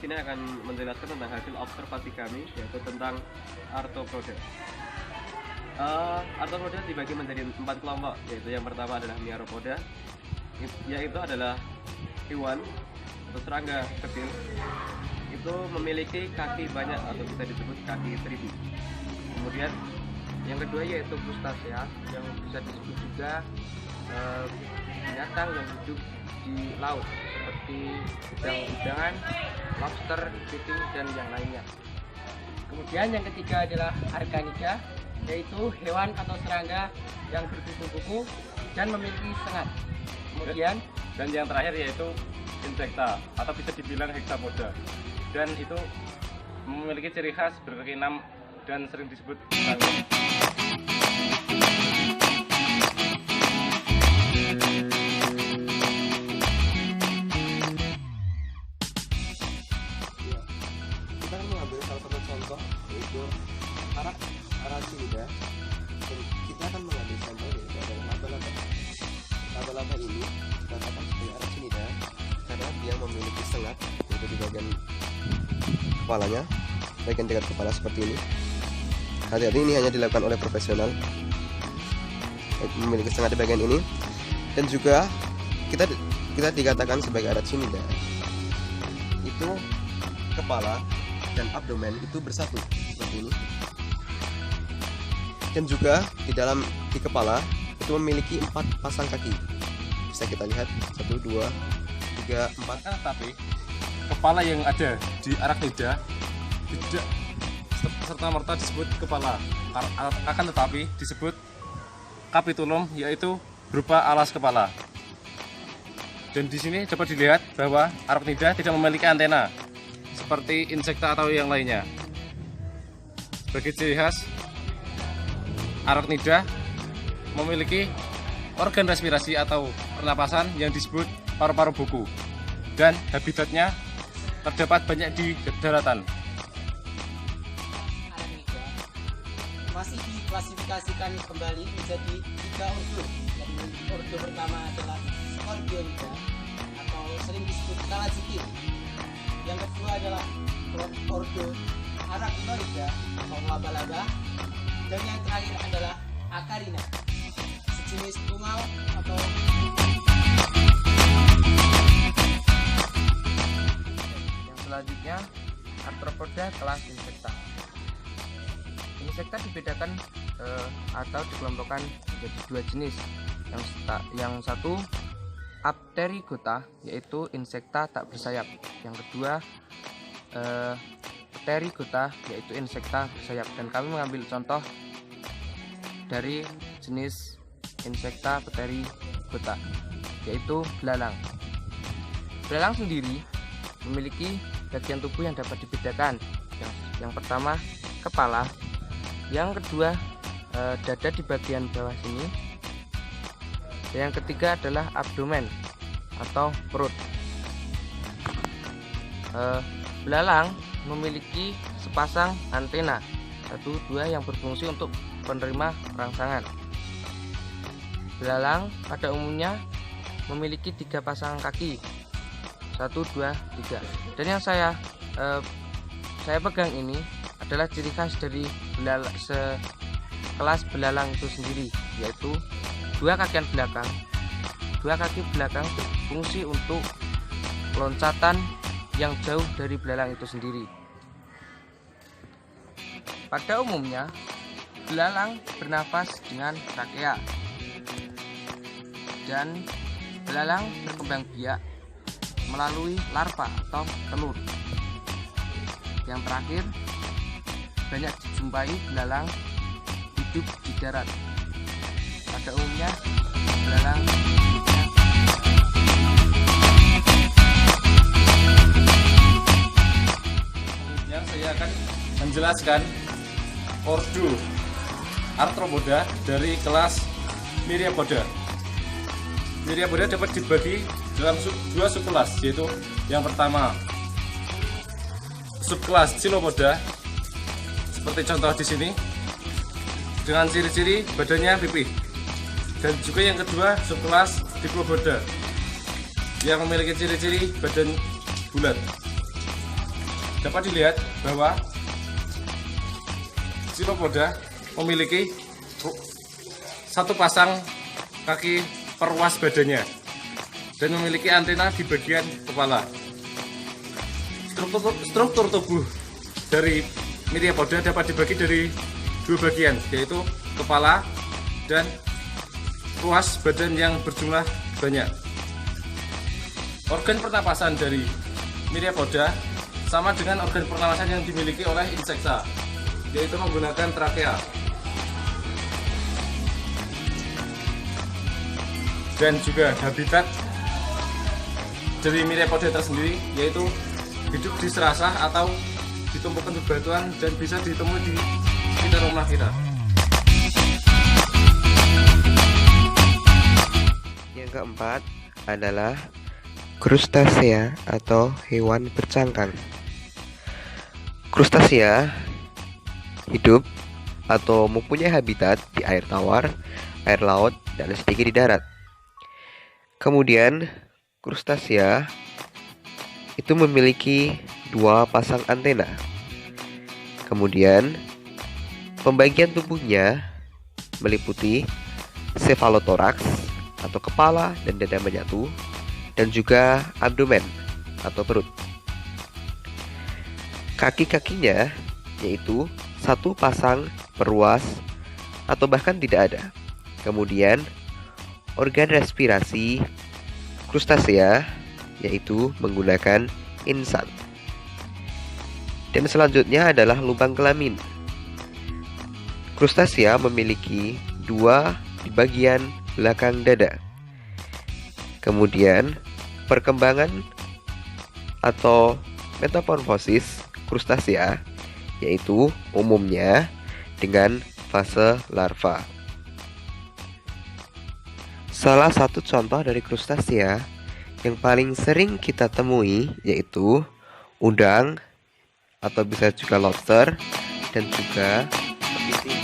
sini akan menjelaskan tentang hasil observasi kami, yaitu tentang arthropoda. Arthropoda dibagi menjadi 4 kelompok, yaitu yang pertama adalah Myriapoda, yaitu adalah hewan atau serangga kecil. Itu memiliki kaki banyak atau bisa disebut kaki 1000. Kemudian yang kedua yaitu Crustacea, yang bisa disebut juga binatang yang hidup di laut seperti udang-udangan, lobster, kepiting, dan yang lainnya. Kemudian yang ketiga adalah Arganida, yaitu hewan atau serangga yang berkuku-kuku dan memiliki sengat. Kemudian Dan yang terakhir yaitu Insecta atau bisa dibilang Hexapoda, dan itu memiliki ciri khas berkaki 6 dan sering disebut serangga. Kita akan mengambil salah satu contoh yaitu Arachnida. Kita akan mengambil contoh yaitu adalah laba-laba. Laba-laba ini dikatakan sebagai Arachnida karena dia memiliki sengat yaitu di bagian kepalanya, bagian dekat kepala seperti ini. Hati-hati, ini hanya dilakukan oleh profesional. Memiliki sengat di bagian ini, dan juga kita dikatakan sebagai Arachnida. Itu kepala dan abdomen itu bersatu seperti ini, dan juga di kepala itu memiliki 4 pasang kaki. Bisa kita lihat 1, 2, 3, 4. Tapi kepala yang ada di Arachnida tidak serta-merta disebut kepala, akan tetapi disebut capitulum, yaitu berupa alas kepala. Dan di sini dapat dilihat bahwa Arachnida tidak memiliki antena seperti Insecta atau yang lainnya. Sebagai ciri khas, Arachnida memiliki organ respirasi atau pernapasan yang disebut paru-paru buku, dan habitatnya terdapat banyak di daratan. Arachnida masih diklasifikasikan kembali menjadi 3 ordo. Yaitu ordo pertama adalah Scorpionida atau sering disebut Calacitin. Yang kedua adalah ordo Arachnoida atau laba-laba, dan yang terakhir adalah Acarina, sejenis tungau atau yang selanjutnya Arthropoda kelas Insecta. Insecta dibedakan atau dikelompokkan menjadi 2 jenis. Yang satu Apterygota, yaitu Insecta tak bersayap. Yang kedua Pterygota, yaitu Insecta bersayap. Dan kami mengambil contoh dari jenis Insecta Pterygota, yaitu belalang. Belalang sendiri memiliki bagian tubuh yang dapat dibedakan. Yang pertama kepala, yang kedua dada di bagian bawah sini, dan yang ketiga adalah abdomen atau perut. Belalang memiliki sepasang antena 1-2 yang berfungsi untuk penerima rangsangan. Belalang pada umumnya memiliki 3 pasang kaki, 1, 2, 3. Dan yang saya pegang ini adalah ciri khas dari kelas belalang itu sendiri, yaitu 2 kaki belakang berfungsi untuk loncatan yang jauh dari belalang itu sendiri. Pada umumnya belalang bernafas dengan trakea, dan belalang berkembang biak melalui larva atau telur. Yang terakhir, banyak dijumpai belalang hidup di darat. Pada umumnya belalang Selanjutnya saya akan menjelaskan ordo Arthropoda dari kelas Myriapoda. Myriapoda dapat dibagi dalam 2 subkelas, yaitu yang pertama subkelas Cynopodha, seperti contoh di sini, dengan ciri-ciri badannya pipih. Dan juga yang kedua subkelas Diplopoda, yang memiliki ciri-ciri badan bulat. dapat dilihat bahwa Chilopoda memiliki satu pasang kaki perluas badannya dan memiliki antena di bagian kepala. Struktur tubuh dari Myriapoda dapat dibagi dari dua bagian, yaitu kepala dan ruas badan yang berjumlah banyak. Organ pernapasan dari Myriapoda sama dengan organ pernapasan yang dimiliki oleh insekta, yaitu menggunakan trakea. Dan juga habitat dari Myriapoda tersendiri yaitu hidup di serasah atau di tumpukan bebatuan dan bisa ditemui di sekitar rumah kita. Yang keempat adalah krustasea atau hewan bercangkang. Krustasea hidup atau mempunyai habitat di air tawar, air laut, dan sedikit di darat. Kemudian krustasea itu memiliki dua pasang antena. Kemudian pembagian tubuhnya meliputi cephalothoraks atau kepala dan dada menyatu, dan juga abdomen atau perut. Kaki-kakinya yaitu satu pasang peruas atau bahkan tidak ada. Kemudian organ respirasi krustasea yaitu menggunakan insan. Dan selanjutnya adalah lubang kelamin. Krustasea memiliki dua di bagian belakang dada. Kemudian perkembangan atau metamorfosis krustasea yaitu umumnya dengan fase larva. Salah satu contoh dari krustasea yang paling sering kita temui yaitu udang atau bisa juga lobster dan juga kepiting.